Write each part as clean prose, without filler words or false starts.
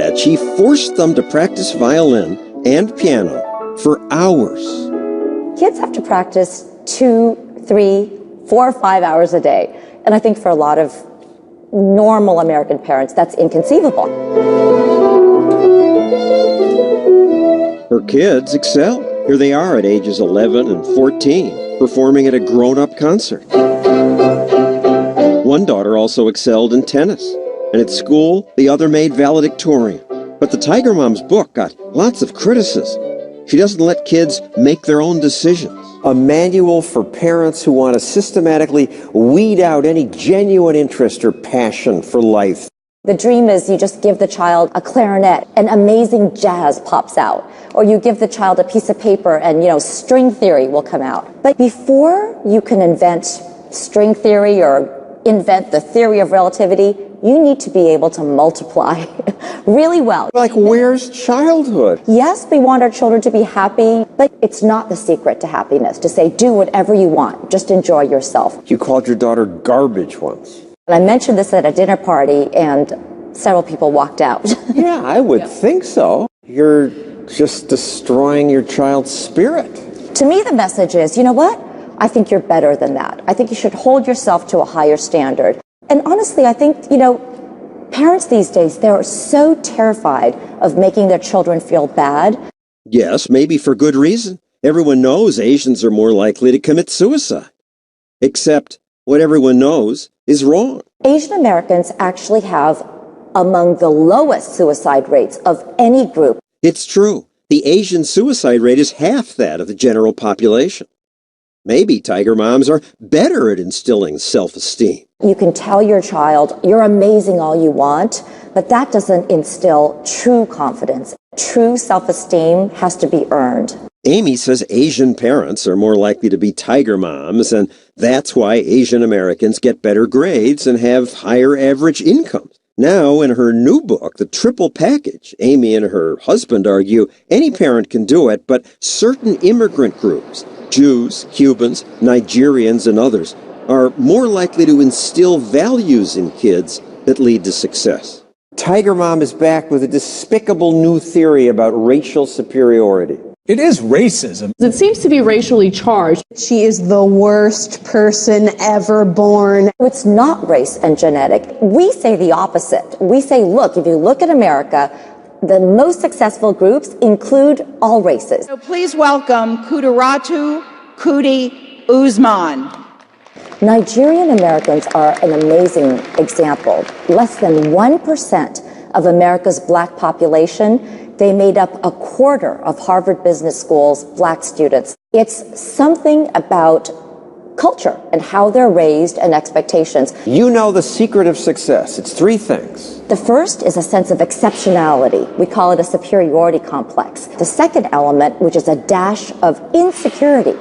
that, she forced them to practice violin and piano for hours. Kids have to practice 2, 3, 4, or 5 hours a day. And I think for a lot of normal American parents, that's inconceivable. Her kids excel. Here they are at ages 11 and 14, performing at a grown-up concert. One daughter also excelled in tennis, and at school, the other made valedictorian. But the Tiger Mom's book got lots of criticism. She doesn't let kids make their own decisions. A manual for parents who want to systematically weed out any genuine interest or passion for life. The dream is you just give the child a clarinet and amazing jazz pops out. Or you give the child a piece of paper and, string theory will come out. But before you can invent string theory or invent the theory of relativity, you need to be able to multiply really well. Like, where's childhood? Yes, we want our children to be happy, but it's not the secret to happiness to say, do whatever you want, just enjoy yourself. You called your daughter garbage once. And I mentioned this at a dinner party, and several people walked out. Yeah, I would think so. You're just destroying your child's spirit. To me, the message is, you know what? I think you're better than that. I think you should hold yourself to a higher standard. And honestly, I think, parents these days, they're so terrified of making their children feel bad. Yes, maybe for good reason. Everyone knows Asians are more likely to commit suicide. Except what everyone knows is wrong. Asian Americans actually have among the lowest suicide rates of any group. It's true. The Asian suicide rate is half that of the general population. Maybe Tiger Moms are better at instilling self-esteem. You can tell your child, you're amazing all you want, but that doesn't instill true confidence. True self-esteem has to be earned. Amy says Asian parents are more likely to be Tiger Moms, and that's why Asian Americans get better grades and have higher average incomes. Now, in her new book, The Triple Package, Amy and her husband argue any parent can do it, but certain immigrant groups, Jews, Cubans, Nigerians, and others, are more likely to instill values in kids that lead to success. Tiger Mom is back with a despicable new theory about racial superiority. It is racism. It seems to be racially charged. She is the worst person ever born. It's not race and genetic. We say the opposite. We say, look, if you look at America, the most successful groups include all races. So please welcome Kudiratu Kudi Usman. Nigerian Americans are an amazing example. Less than 1% of America's black population. They made up a quarter of Harvard Business School's black students. It's something about culture and how they're raised and expectations. You know the secret of success. It's 3 things. The first is a sense of exceptionality. We call it a superiority complex. The second element, which is a dash of insecurity.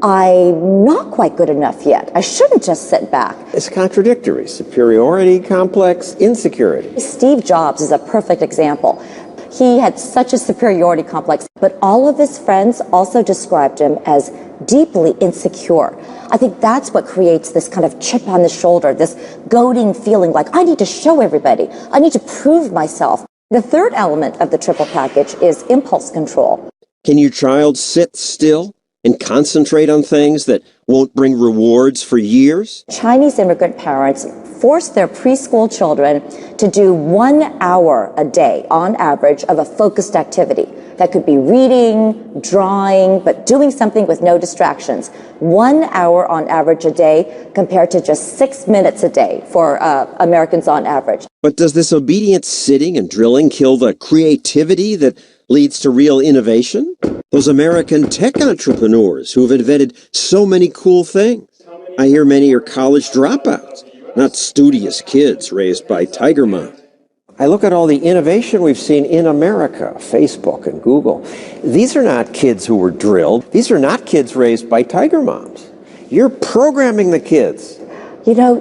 I'm not quite good enough yet. I shouldn't just sit back. It's contradictory. Superiority complex, insecurity. Steve Jobs is a perfect example. He had such a superiority complex, but all of his friends also described him as deeply insecure. I think that's what creates this kind of chip on the shoulder, this goading feeling like, I need to show everybody. I need to prove myself. The third element of the triple package is impulse control. Can your child sit still and concentrate on things that won't bring rewards for years? Chinese immigrant parents force their preschool children to do 1 hour a day, on average, of a focused activity. That could be reading, drawing, but doing something with no distractions. 1 hour on average a day compared to just 6 minutes a day for Americans on average. But does this obedient sitting and drilling kill the creativity that leads to real innovation? Those American tech entrepreneurs who've invented so many cool things. I hear many are college dropouts, not studious kids raised by Tiger Mom. I look at all the innovation we've seen in America, Facebook and Google. These are not kids who were drilled. These are not kids raised by Tiger Moms. You're programming the kids.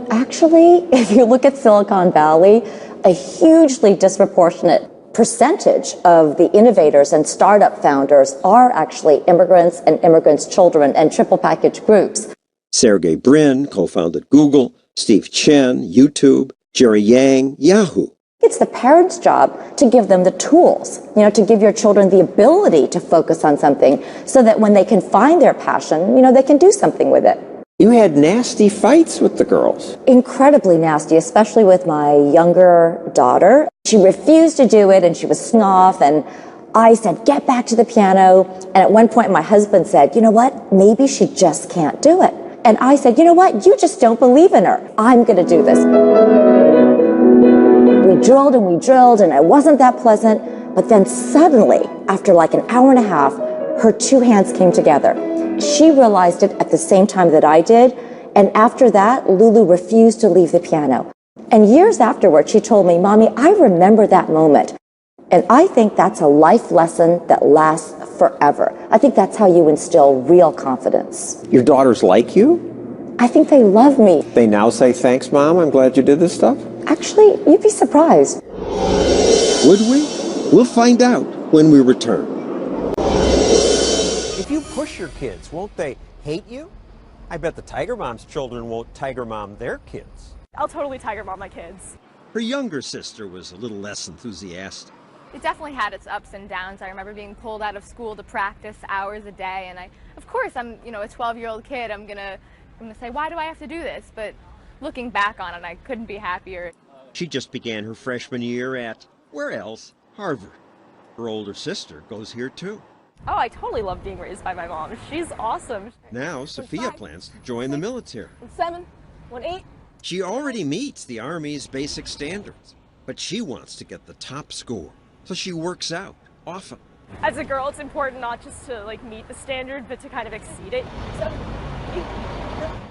Actually, if you look at Silicon Valley, a hugely disproportionate percentage of the innovators and startup founders are actually immigrants and immigrants' children and triple package groups. Sergey Brin co-founded Google, Steve Chen, YouTube, Jerry Yang, Yahoo. It's the parents' job to give them the tools, to give your children the ability to focus on something so that when they can find their passion, they can do something with it. You had nasty fights with the girls. Incredibly nasty, especially with my younger daughter. She refused to do it and she was off, and I said, get back to the piano. And at one point my husband said, you know what, maybe she just can't do it. And I said, you know what, you just don't believe in her. I'm going to do this. We drilled and it wasn't that pleasant. But then suddenly, after like an hour and a half, her two hands came together. She realized it at the same time that I did. And after that, Lulu refused to leave the piano. And years afterward, she told me, Mommy, I remember that moment. And I think that's a life lesson that lasts forever. I think that's how you instill real confidence. Your daughters like you? I think they love me. They now say, thanks, Mom, I'm glad you did this stuff? Actually, you'd be surprised. Would we? We'll find out when we return. If you push your kids, won't they hate you? I bet the Tiger Mom's children won't Tiger Mom their kids. I'll totally Tiger Mom my kids. Her younger sister was a little less enthusiastic. It definitely had its ups and downs. I remember being pulled out of school to practice hours a day, and of course, I'm, a 12-year-old kid. I'm gonna say, why do I have to do this? But looking back on it, I couldn't be happier. She just began her freshman year at, where else? Harvard. Her older sister goes here too. Oh, I totally love being raised by my mom. She's awesome. Now, Sophia plans to join the military. 7, 8. She already meets the Army's basic standards, but she wants to get the top score, so she works out often. As a girl, it's important not just to meet the standard, but to kind of exceed it. 7, 8.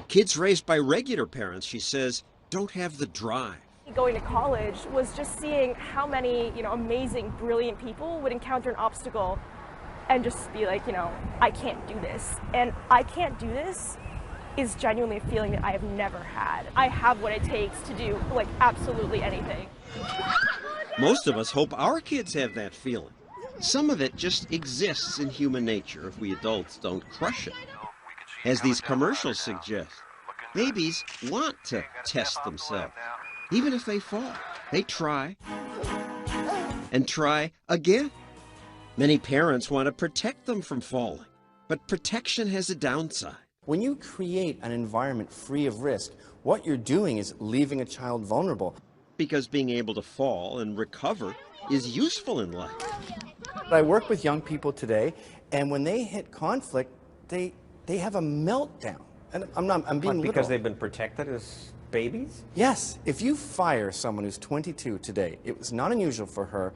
Kids raised by regular parents, she says, don't have the drive. Going to college was just seeing how many, amazing, brilliant people would encounter an obstacle and just be like, I can't do this. And I can't do this is genuinely a feeling that I have never had. I have what it takes to do, absolutely anything. Most of us hope our kids have that feeling. Some of it just exists in human nature if we adults don't crush it. As these commercials suggest, babies want to test themselves. Even if they fall, they try and try again. Many parents want to protect them from falling, but protection has a downside. When you create an environment free of risk, what you're doing is leaving a child vulnerable. Because being able to fall and recover is useful in life. I work with young people today, and when they hit conflict, they have a meltdown. And I'm being literal. Because they've been protected as babies? Yes. If you fire someone who's 22 today, it was not unusual for her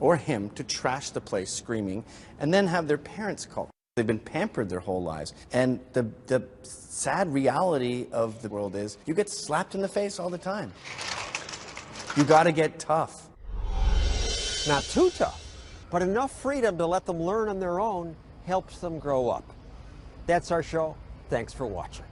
or him to trash the place screaming and then have their parents call. They've been pampered their whole lives. And the sad reality of the world is you get slapped in the face all the time. You got to get tough. Not too tough, but enough freedom to let them learn on their own helps them grow up. That's our show. Thanks for watching.